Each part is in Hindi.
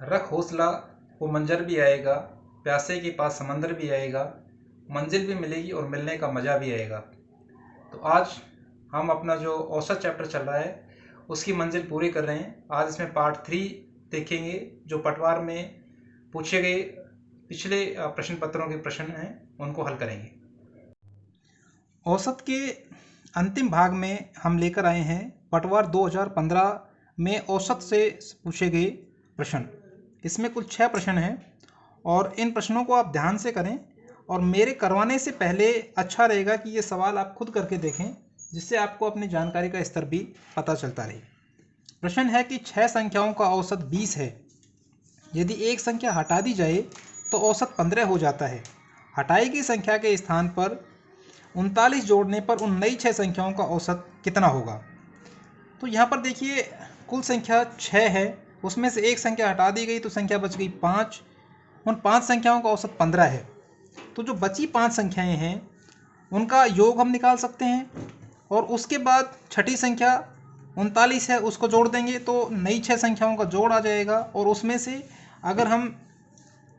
रख हौसला वो मंजर भी आएगा, प्यासे के पास समंदर भी आएगा, मंजिल भी मिलेगी और मिलने का मज़ा भी आएगा। तो आज हम अपना जो औसत चैप्टर चल रहा है उसकी मंजिल पूरी कर रहे हैं। आज इसमें पार्ट 3 देखेंगे, जो पटवार में पूछे गए पिछले प्रश्न पत्रों के प्रश्न हैं उनको हल करेंगे। औसत के अंतिम भाग में हम लेकर आए हैं पटवार 2015 में औसत से पूछे गए प्रश्न। इसमें कुल 6 प्रश्न हैं और इन प्रश्नों को आप ध्यान से करें और मेरे करवाने से पहले अच्छा रहेगा कि ये सवाल आप खुद करके देखें, जिससे आपको अपनी जानकारी का स्तर भी पता चलता रहे। प्रश्न है कि 6 संख्याओं का औसत 20 है। यदि एक संख्या हटा दी जाए तो औसत 15 हो जाता है। हटाई गई संख्या के स्थान पर 39 जोड़ने पर उन नई 6 संख्याओं का औसत कितना होगा। तो यहाँ पर देखिए कुल संख्या 6 है, उसमें से एक संख्या हटा दी गई तो संख्या बच गई 5। उन 5 संख्याओं का औसत 15 है। तो जो बची 5 संख्याएं हैं उनका योग हम निकाल सकते हैं और उसके बाद छठी संख्या 39 है उसको जोड़ देंगे तो नई 6 संख्याओं का जोड़ आ जाएगा और उसमें से अगर हम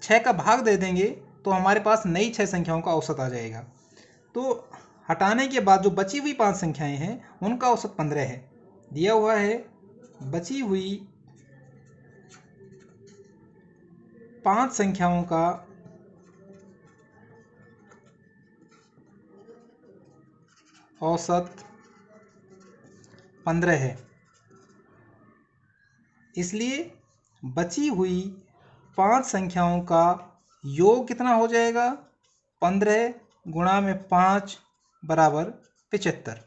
6 का भाग दे देंगे तो हमारे पास नई 6 संख्याओं का औसत आ जाएगा। तो हटाने के बाद जो बची हुई 5 संख्याएं हैं उनका औसत 15 है। दिया हुआ है बची हुई 5 संख्याओं का औसत 15 है, इसलिए बची हुई 5 संख्याओं का योग कितना हो जाएगा, 15 गुणा में 5 बराबर 75।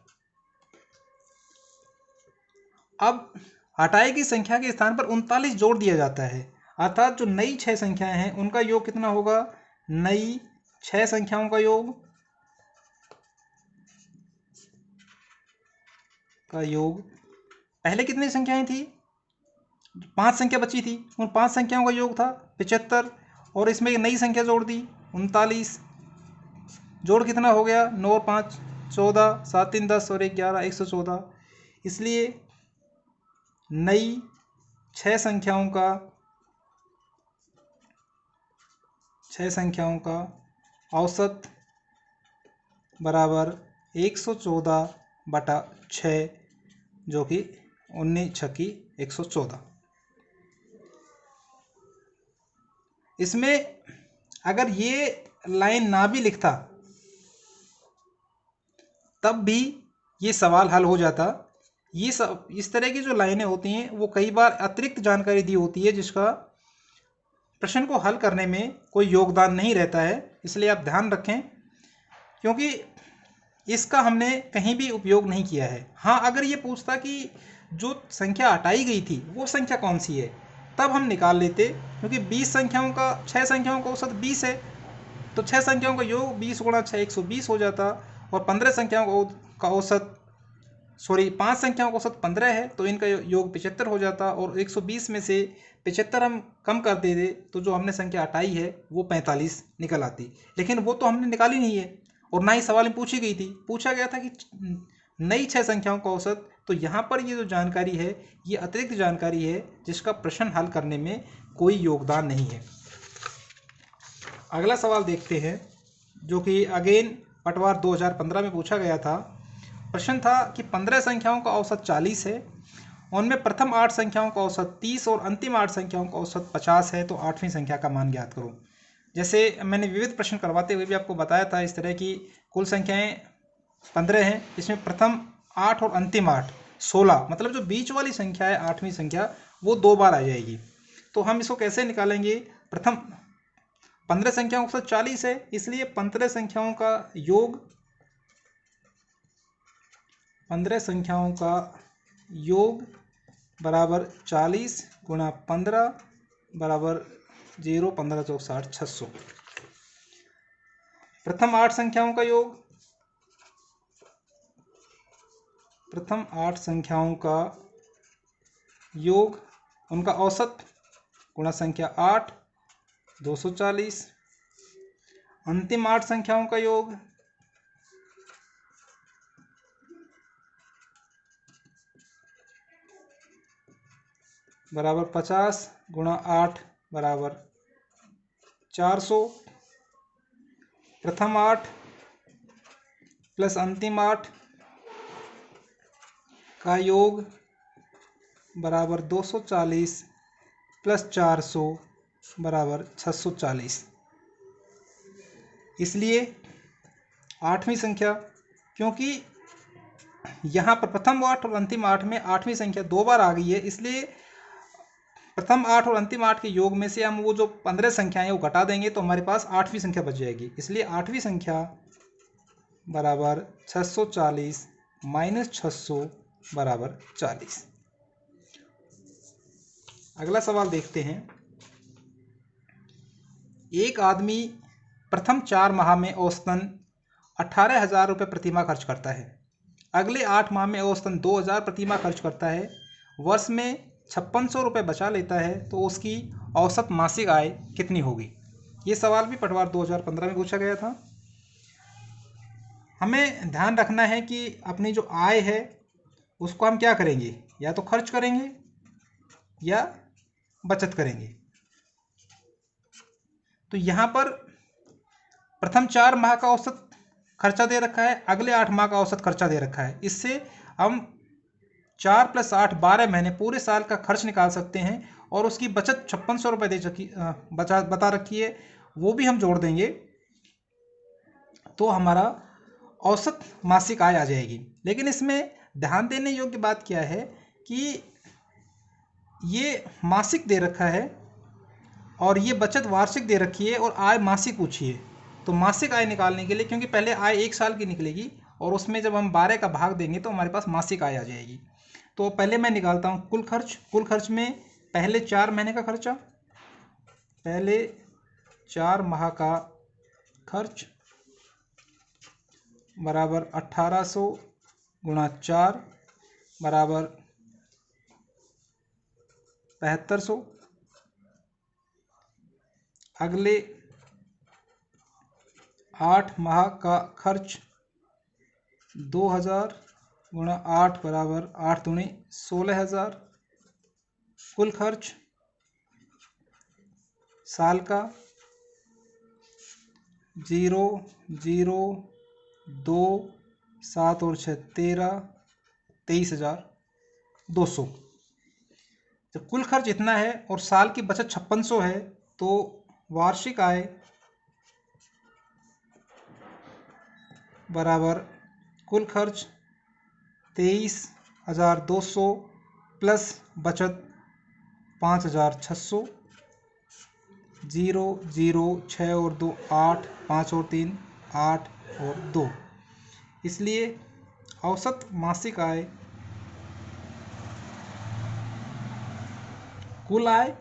अब हटाई की संख्या के स्थान पर 39 जोड़ दिया जाता है, अर्थात जो नई 6 संख्याएं हैं उनका योग कितना होगा, नई 6 संख्याओं का योग पहले कितनी संख्याएं थी, 5 संख्या बची थी, उन 5 संख्याओं का योग था 75 और इसमें एक नई संख्या जोड़ दी 39। जोड़ कितना हो गया, 9 और 5 14, 7 3 10 और 1 11, 114। इसलिए नई 6 संख्याओं का औसत बराबर 114/6, जो कि 19 छक्की 114। इसमें अगर ये लाइन ना भी लिखता तब भी ये सवाल हल हो जाता। ये सब इस तरह की जो लाइनें होती हैं वो कई बार अतिरिक्त जानकारी दी होती है जिसका प्रश्न को हल करने में कोई योगदान नहीं रहता है, इसलिए आप ध्यान रखें, क्योंकि इसका हमने कहीं भी उपयोग नहीं किया है। हाँ, अगर ये पूछता कि जो संख्या हटाई गई थी वो संख्या कौन सी है, तब हम निकाल लेते, क्योंकि 6 संख्याओं का औसत 20 है, तो 6 संख्याओं का योग 20 गुणा 6 120 हो जाता और 15 संख्याओं का औसत 5 संख्याओं का औसत 15 है, तो इनका योग 75 हो जाता और 120 में से 75 हम कम कर देते तो जो हमने संख्या हटाई है वो 45 निकल आती। लेकिन वो तो हमने निकाली नहीं है और ना ही सवाल में पूछी गई थी। पूछा गया था कि नई 6 संख्याओं का औसत, तो यहाँ पर ये जो जानकारी है ये अतिरिक्त जानकारी है जिसका प्रश्न हल करने में कोई योगदान नहीं है। अगला सवाल देखते हैं, जो कि अगेन पटवार 2015 में पूछा गया था। प्रश्न था कि 15 संख्याओं का औसत 40 है, उनमें प्रथम 8 संख्याओं का औसत 30 और अंतिम 8 संख्याओं का औसत 50 है, तो 8वीं संख्या का मान ज्ञात करो। जैसे मैंने विविध प्रश्न करवाते हुए भी आपको बताया था, इस तरह की कुल संख्याएं 15 हैं, इसमें प्रथम 8 और अंतिम 8 16, मतलब जो बीच वाली संख्या है 8वीं संख्या वो 2 बार आ जाएगी। तो हम इसको कैसे निकालेंगे, प्रथम 15 संख्याओं का औसत 40 है, इसलिए 15 संख्याओं का योग बराबर 40 गुणा 15 बराबर 0, 15 चौक 60, 600। प्रथम 8 संख्याओं का योग उनका औसत गुणा संख्या 8 240। अंतिम 8 संख्याओं का योग बराबर 50 गुणा 8 बराबर 400। प्रथम 8 प्लस अंतिम 8 का योग बराबर 240 प्लस 400 बराबर 640। इसलिए आठवीं संख्या, क्योंकि यहाँ पर प्रथम 8 और अंतिम 8 में आठवीं संख्या 2 बार आ गई है, इसलिए प्रथम 8 और अंतिम 8 के योग में से हम वो जो 15 संख्याएं वो घटा देंगे तो हमारे पास आठवीं संख्या बच जाएगी। इसलिए आठवीं संख्या बराबर 640 माइनस 600 बराबर 40। अगला सवाल देखते हैं। एक आदमी प्रथम 4 माह में औसतन 18,000 रुपये प्रति माह खर्च करता है। अगले 8 माह में औसतन 2,000 प्रति माह खर्च करता है। वर्ष में 5600 रुपये बचा लेता है, तो उसकी औसत मासिक आय कितनी होगी? ये सवाल भी पटवार 2015 में पूछा गया था। हमें ध्यान रखना है कि अपनी जो आय है उसको हम क्या करेंगे, या तो खर्च करेंगे या बचत करेंगे। तो यहाँ पर प्रथम 4 माह का औसत खर्चा दे रखा है, अगले 8 माह का औसत खर्चा दे रखा है। इससे हम 4 + 8 12 महीने पूरे साल का खर्च निकाल सकते हैं, और उसकी बचत 5600 रुपये बता रखी है, वो भी हम जोड़ देंगे तो हमारा औसत मासिक आय आ जाएगी। लेकिन इसमें ध्यान देने योग्य बात क्या है कि ये मासिक दे रखा है और ये बचत वार्षिक दे रखी है और आय मासिक पूछी है। तो मासिक आय निकालने के लिए, क्योंकि पहले आय 1 साल की निकलेगी और उसमें जब हम 12 का भाग देंगे तो हमारे पास मासिक आय आ जाएगी। तो पहले मैं निकालता हूँ कुल खर्च। कुल खर्च में पहले 4 महीने का खर्चा, पहले 4 माह का खर्च बराबर 1800 गुणा 4 बराबर 7500। अगले 8 माह का खर्च 2000 गुणा 8 बराबर 8 दूनी 16,000। कुल खर्च साल का 0 0 2 7 और 6 13 23,200। जब कुल खर्च इतना है और साल की बचत 5600 है, तो वार्षिक आय बराबर कुल खर्च 23,200 प्लस बचत 5,600। 0 0 6 और 2 8 5 और 3 8 और 2। इसलिए औसत मासिक आय कुल आय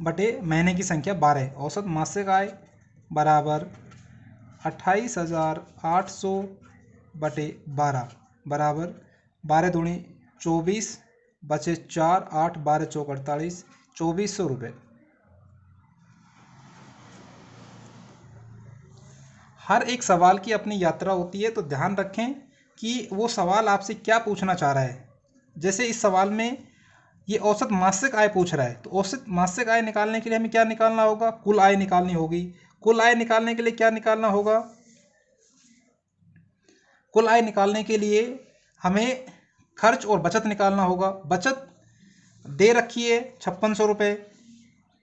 बटे महीने की संख्या 12। औसत मासिक आय बराबर 28,800 बटे 12 बराबर 12 दूनी 24 बचे 4 8 12 चौक 48 2400 रुपये। हर एक सवाल की अपनी यात्रा होती है, तो ध्यान रखें कि वो सवाल आपसे क्या पूछना चाह रहा है। जैसे इस सवाल में ये औसत मासिक आय पूछ रहा है, तो औसत मासिक आय निकालने के लिए हमें क्या निकालना होगा? कुल आय निकालनी होगी। कुल आय निकालने के लिए क्या निकालना होगा? कुल आय निकालने के लिए हमें खर्च और बचत निकालना होगा। बचत दे रखी है 5600 रुपये।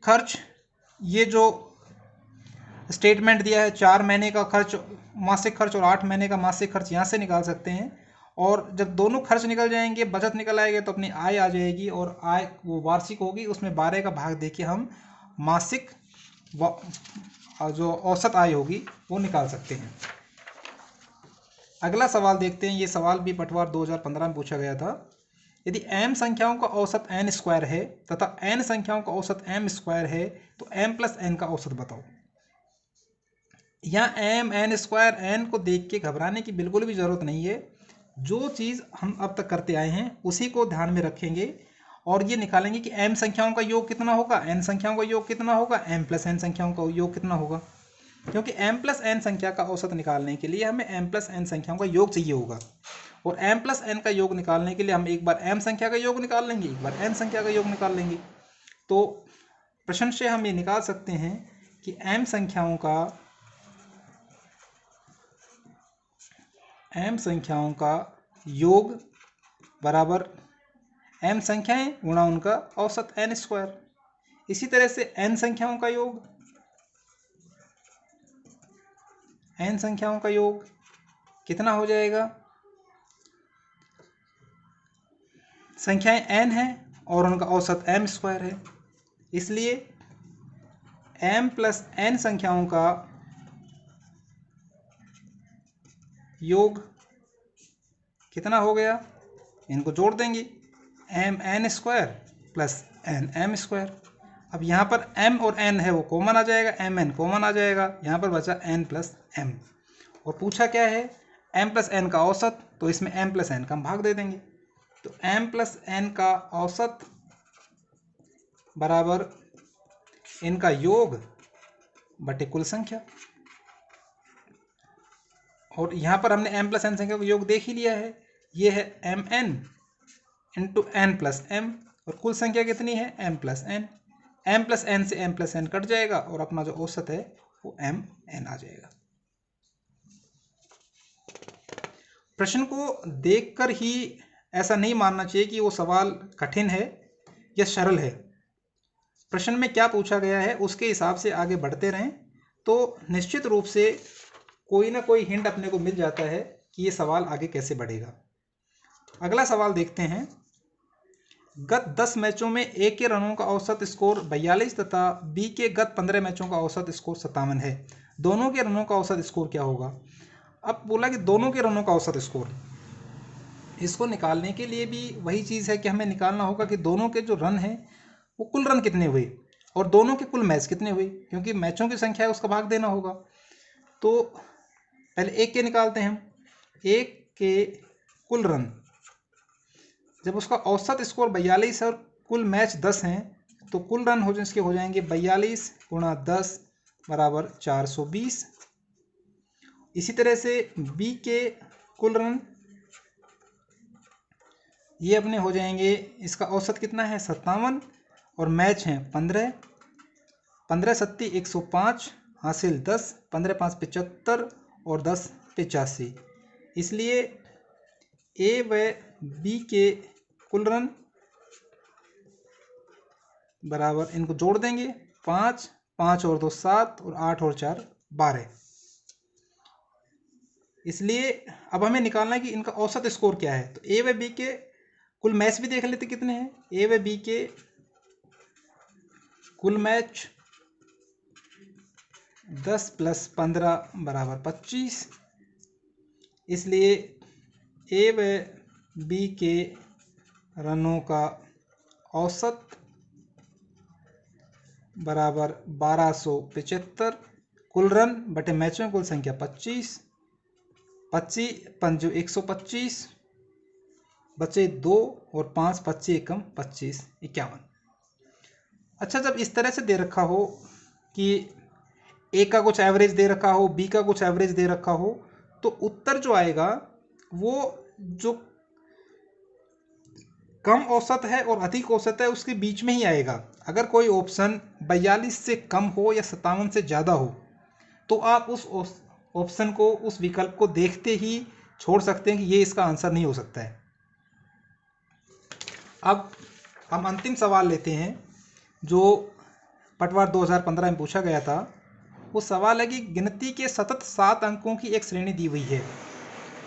खर्च, ये जो स्टेटमेंट दिया है 4 महीने का खर्च मासिक खर्च और 8 महीने का मासिक खर्च, यहाँ से निकाल सकते हैं। और जब दोनों खर्च निकल जाएंगे, बचत निकल आएगी, तो अपनी आय आ जाएगी, और आय वो वार्षिक होगी। उसमें 12 का भाग देके हम मासिक जो औसत आय होगी वो निकाल सकते हैं। अगला सवाल देखते हैं। ये सवाल भी पटवार 2015 में पूछा गया था। यदि m संख्याओं का औसत n स्क्वायर है तथा n संख्याओं का औसत m स्क्वायर है, तो m + n का औसत बताओ। यहाँ m n स्क्वायर n को देख के घबराने की बिल्कुल भी ज़रूरत नहीं है। जो चीज़ हम अब तक करते आए हैं उसी को ध्यान में रखेंगे और ये निकालेंगे कि m संख्याओं का योग कितना होगा, n संख्याओं का योग कितना होगा, m + n संख्याओं का योग कितना होगा। क्योंकि m + n संख्या का औसत निकालने के लिए हमें m + n संख्याओं का योग चाहिए होगा, और m + n का योग निकालने के लिए हम एक बार m संख्या का योग निकाल लेंगे, एक बार n संख्या का योग निकाल लेंगे। तो प्रश्न से हम ये निकाल सकते हैं कि m संख्याओं का योग बराबर m संख्याएं गुणा उनका औसत n स्क्वायर। इसी तरह से n संख्याओं का योग कितना हो जाएगा? संख्याएं n है और उनका औसत m स्क्वायर है, इसलिए m प्लस n संख्याओं का योग कितना हो गया? इनको जोड़ देंगे, m n square plus n m square. अब यहाँ पर m और n है वो कॉमन आ जाएगा, m n कॉमन आ जाएगा, यहाँ पर बचा n प्लस m। और पूछा क्या है? m प्लस n का औसत, तो इसमें m प्लस n का हम भाग दे देंगे। तो m प्लस n का औसत बराबर इनका योग बटे कुल संख्या। और यहाँ पर हमने m प्लस n संख्या का योग देख ही लिया है, ये है m n into n plus m, और कुल संख्या कितनी है? m plus n। m plus n से m प्लस n कट जाएगा और अपना जो औसत है वो m n आ जाएगा। प्रश्न को देखकर ही ऐसा नहीं मानना चाहिए कि वो सवाल कठिन है या सरल है। प्रश्न में क्या पूछा गया है उसके हिसाब से आगे बढ़ते रहें तो निश्चित रूप से कोई ना कोई हिंट अपने को मिल जाता है कि ये सवाल आगे कैसे बढ़ेगा। अगला सवाल देखते हैं। गत 10 मैचों में ए के रनों का औसत स्कोर 42 तथा बी के गत 15 मैचों का औसत स्कोर 57 है। दोनों के रनों का औसत स्कोर क्या होगा? अब बोला कि दोनों के रनों का औसत स्कोर, इसको निकालने के लिए भी वही चीज़ है कि हमें निकालना होगा कि दोनों के जो रन हैं वो कुल रन कितने हुए और दोनों के कुल मैच कितने हुए, क्योंकि मैचों की संख्या है उसका भाग देना होगा। तो पहले एक के निकालते हैं हम। एक के कुल रन, जब उसका औसत स्कोर 42 और कुल मैच 10 हैं तो कुल रन इसके हो जाएंगे 42 गुणा 10 बराबर 420। इसी तरह से बी के कुल रन, ये अपने हो जाएंगे, इसका औसत कितना है? 57 और मैच हैं 15। 15 सत्ती 105, हासिल 10, 15 5 75 और 10 85। इसलिए ए व बी के कुल रन बराबर, इनको जोड़ देंगे, 5 5 और 2 7 और 8 और 4 12। इसलिए अब हमें निकालना है कि इनका औसत स्कोर क्या है। तो ए व बी के कुल मैच भी देख लेते कितने हैं। ए व बी के कुल मैच 10 प्लस 15 बराबर 25। इसलिए ए व बी के रनों का औसत बराबर 1275। कुल रन बटे मैचों कुल संख्या 25, 25 पंजो 125, बचे 2 और 5 25 एकम 25 51। अच्छा, जब इस तरह से दे रखा हो कि ए का कुछ एवरेज दे रखा हो, बी का कुछ एवरेज दे रखा हो, तो उत्तर जो आएगा वो जो कम औसत है और अधिक औसत है उसके बीच में ही आएगा। अगर कोई ऑप्शन 42 से कम हो या 57 से ज़्यादा हो तो आप उस ऑप्शन को, उस विकल्प को देखते ही छोड़ सकते हैं कि ये इसका आंसर नहीं हो सकता है। अब हम अंतिम सवाल लेते हैं जो पटवार 2015 में पूछा गया था। वो सवाल है कि गिनती के सतत 7 अंकों की एक श्रेणी दी हुई है।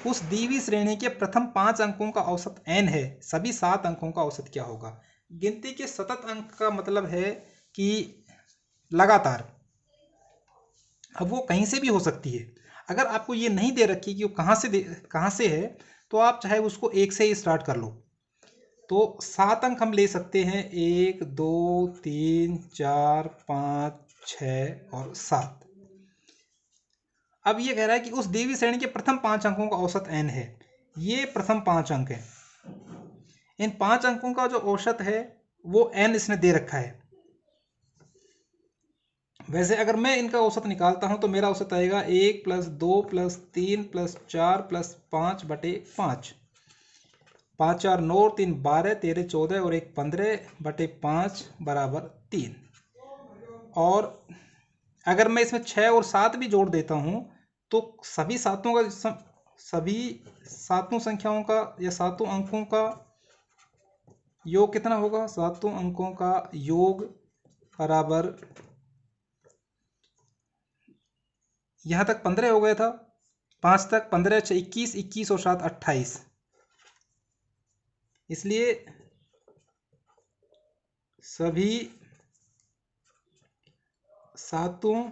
उस दी हुई श्रेणी के प्रथम 5 अंकों का औसत n है, सभी 7 अंकों का औसत क्या होगा? गिनती के सतत अंक का मतलब है कि लगातार। अब वो कहीं से भी हो सकती है। अगर आपको ये नहीं दे रखी कि वो कहाँ से है तो आप चाहे उसको 1 से ही स्टार्ट कर लो। तो 7 अंक हम ले सकते हैं, 1 2 3 4 5 6 और 7। अब ये कह रहा है कि उस दी हुई श्रेणी के प्रथम 5 अंकों का औसत n है। ये प्रथम 5 अंक हैं। इन 5 अंकों का जो औसत है वो n इसने दे रखा है। वैसे अगर मैं इनका औसत निकालता हूं तो मेरा औसत आएगा 1 प्लस 2 प्लस 3 प्लस 4 प्लस 5 बटे 5। 5 4 9 3 12 13 14 और 1 15 बटे 5 बराबर 3। और अगर मैं इसमें 6 और 7 भी जोड़ देता हूँ तो सभी सातों संख्याओं का या सातों अंकों का योग कितना होगा? सातों अंकों का योग बराबर, यहाँ तक 15 हो गया था, 5 तक 15, 6 21, 21 और 7 28। इसलिए सभी सातों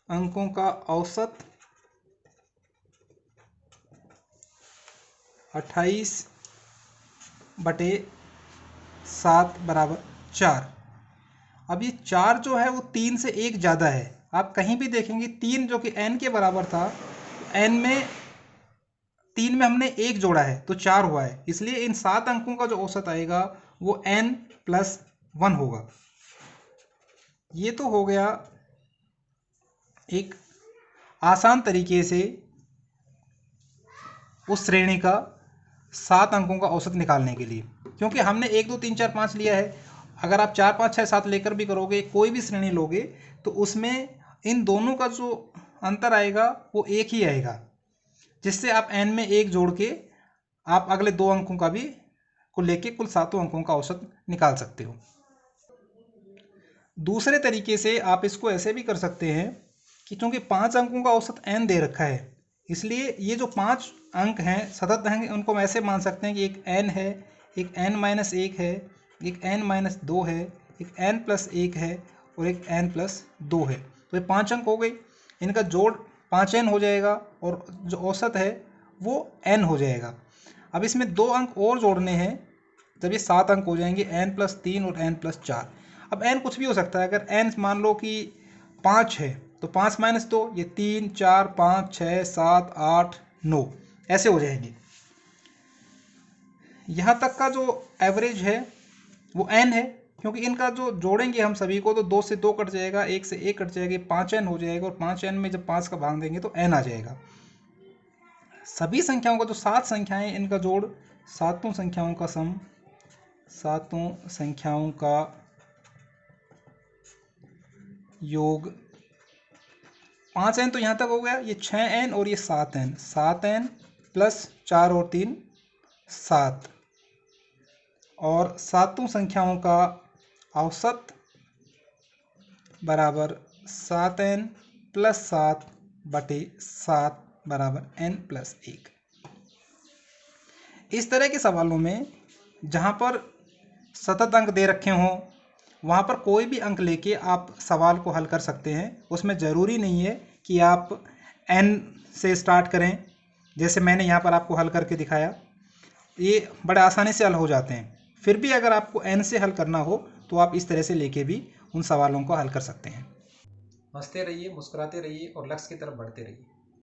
अंकों का औसत 28/7 बराबर 4। अब ये 4 जो है वो 3 से 1 ज़्यादा है। आप कहीं भी देखेंगे 3 जो कि n के बराबर था, n में 3 में हमने 1 जोड़ा है तो 4 हुआ है। इसलिए इन 7 अंकों का जो औसत आएगा वो n+1 होगा। ये तो हो गया एक आसान तरीके से उस श्रेणी का 7 अंकों का औसत निकालने के लिए, क्योंकि हमने 1 2 3 4 5 लिया है। अगर आप 4 5 6 7 लेकर भी करोगे, कोई भी श्रेणी लोगे, तो उसमें इन दोनों का जो अंतर आएगा वो एक ही आएगा, जिससे आप n में 1 जोड़ के आप अगले 2 अंकों का भी को लेके कुल 7 अंकों का औसत निकाल सकते हो। दूसरे तरीके से आप इसको ऐसे भी कर सकते हैं कि चूंकि 5 अंकों का औसत n दे रखा है, इसलिए ये जो 5 अंक हैं सतत अंक, उनको हम ऐसे मान सकते हैं कि एक n है, एक n-1 है, एक n-2 है, एक n+1 है और एक n+2 है। तो ये 5 अंक हो गए, इनका जोड़ 5n हो जाएगा और जो औसत है वो n हो जाएगा। अब इसमें 2 अंक और जोड़ने हैं, जब ये 7 अंक हो जाएंगे, n+3 और n+4। अब n कुछ भी हो सकता है। अगर n मान लो कि 5 है तो 5 - 2 ये 3 4 5 6 7 8 9 ऐसे हो जाएंगे। यहाँ तक का जो एवरेज है वो n है, क्योंकि इनका जो जोड़ेंगे हम सभी को तो 2 से 2 कट जाएगा, 1 से 1 कट जाएगा, 5n हो जाएगा और 5n में जब 5 का भाग देंगे तो n आ जाएगा। सभी संख्याओं का जो 7 संख्याएं, इनका जोड़, सातों संख्याओं का सम, सातों संख्याओं का योग 5n तो यहाँ तक हो गया, ये 6n और ये 7n, 7n + 4 और 3 7, और सातों संख्याओं का औसत बराबर 7n + 7/7 बराबर n+1। इस तरह के सवालों में जहाँ पर सतत अंक दे रखे हों, वहाँ पर कोई भी अंक लेके आप सवाल को हल कर सकते हैं। उसमें ज़रूरी नहीं है कि आप n से स्टार्ट करें, जैसे मैंने यहाँ पर आपको हल करके दिखाया। ये बड़े आसानी से हल हो जाते हैं। फिर भी अगर आपको n से हल करना हो तो आप इस तरह से लेके भी उन सवालों को हल कर सकते हैं। हंसते रहिए, मुस्कुराते रहिए और लक्ष्य की तरफ बढ़ते रहिए।